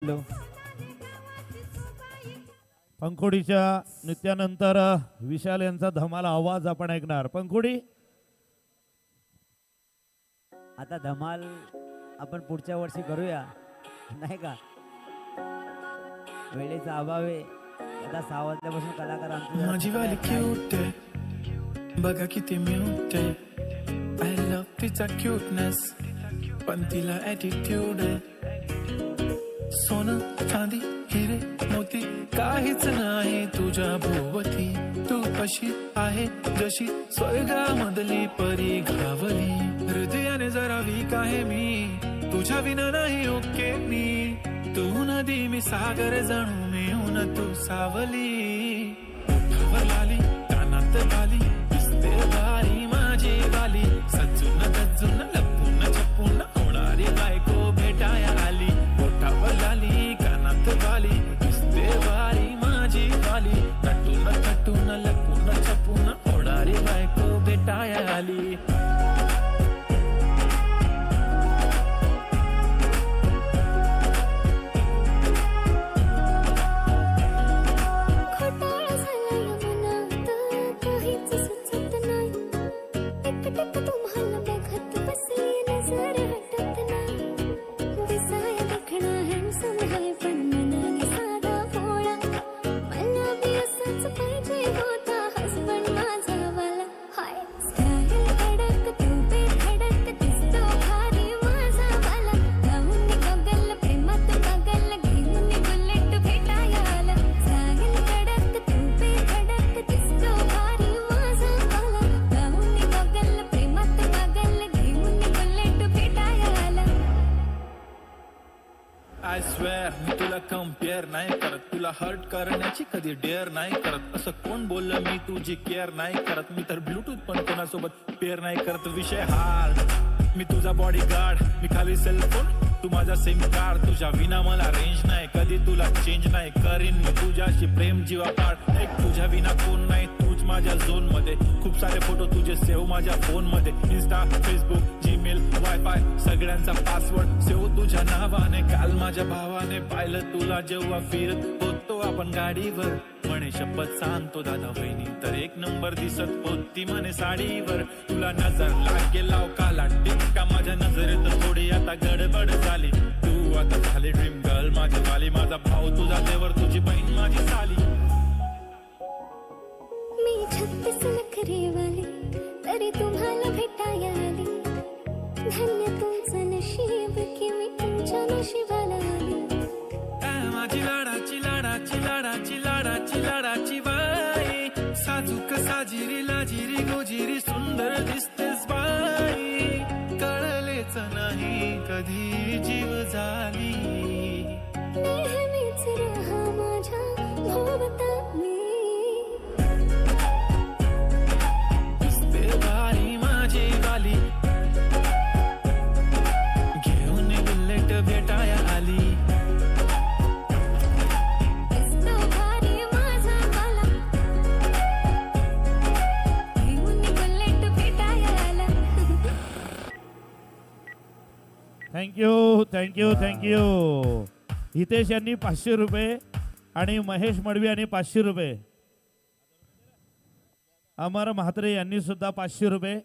Hello. पंखुडीच्या नृत्यानंतर विशाल यांचा धमाल आवाज आपण ऐकणार. पंखुडी आता धमाल आपण पुढच्या वर्षी करूया नाही का. वेळेचा अभाव आहे. आता 6 वाजल्यापासून कलाकार माझी वाली क्यूट आहे बघा किती म्यूट आहे. आय लव्ह तिचा क्यूटनेस पण तिला ॲटिट्यूड आहे. सोनं चांदी हिरे मोती काहीच नाही तुझ्या भोवती. तू अशी आहे जशी स्वर्गामधली परी घावली. हृदयाने जरा वीक आहे मी तुझ्या विना नाही ओके मी. तू नदी मी सागर जणू मी होऊन तू सावली. ओठावर लाली कानात बाली दिसते भारी माझी वाली. सजून गजून लपून छपून होणारी बायको भेटाया आली. ओठावर लाली कानात बाली दिसते भारी माझी वाली. नटून थटून लपून छपून होणारी बायको भेटाया आली. आय स्वेअर मी तुला कम्पेअर नाही करत. तुला हर्ट करण्याची कधी डेअर नाही करत. असं कोण बोललं मी तुझी केअर नाही करत. मी तर ब्लूटूथ पण कोणासोबत पेअर नाही करत. विषय हार्ड मी तुझा बॉडी गार्ड. मी खाली सेलफोन तू माझा सिम कार्ड. तुझ्या विना मला रेंज नाही कधी तुला चेंज नाही करीन मी तुझ्याशी प्रेम जीवा पाड. एक तुझ्या विना कोण नाही तूच माझ्या झोन मध्ये. खूप सारे फोटो तुझे सेव्ह माझ्या फोन मध्ये. इन्स्टा फेसबुक जीमेल वायफाय सगळ्यांचा पासवर्ड सेव्ह तुझ्या नावाने. काल माझ्या भावाने पाहिलं तुला जेव्हा फिरत होतो आपण गाडीवर. म्हणे शपथ सांगतो दादा वहिनी तर एक नंबर दिसत होती म्हणे साडीवर. तुला नजर लागेल काला टिक्का माझ्या नजरेत थोडी आता गडबड झाली. तू आता झाली ड्रीम गर्ल माझी वाली. माझा भाऊ तुझा देवर तुझी बहीण माझी साली. मी 36 नखरेवाली तरी तुम्हाला भेटाया आली. धन्य तुमचं नशीब की मी तुमच्या नशिबाला आली. माझी लाडाची लाडाची लाडाची लाडाची लाडाची बाई. साजूक साजिरी लाजिरी गोजिरी सुंदर दिसतेस बाई. कळलेच नाही कधी जीव झाली. नेहमीच राहा माझ्या भोवताली. दिसते भारी माझी वाली. घेऊन बुलेट भेटाया आली. Thank you thank you thank you. हितेश यांनी 500 रुपये आणि महेश मडवी यांनी 500 रुपये. अमर म्हात्रे यांनी सुद्धा 500 रुपये.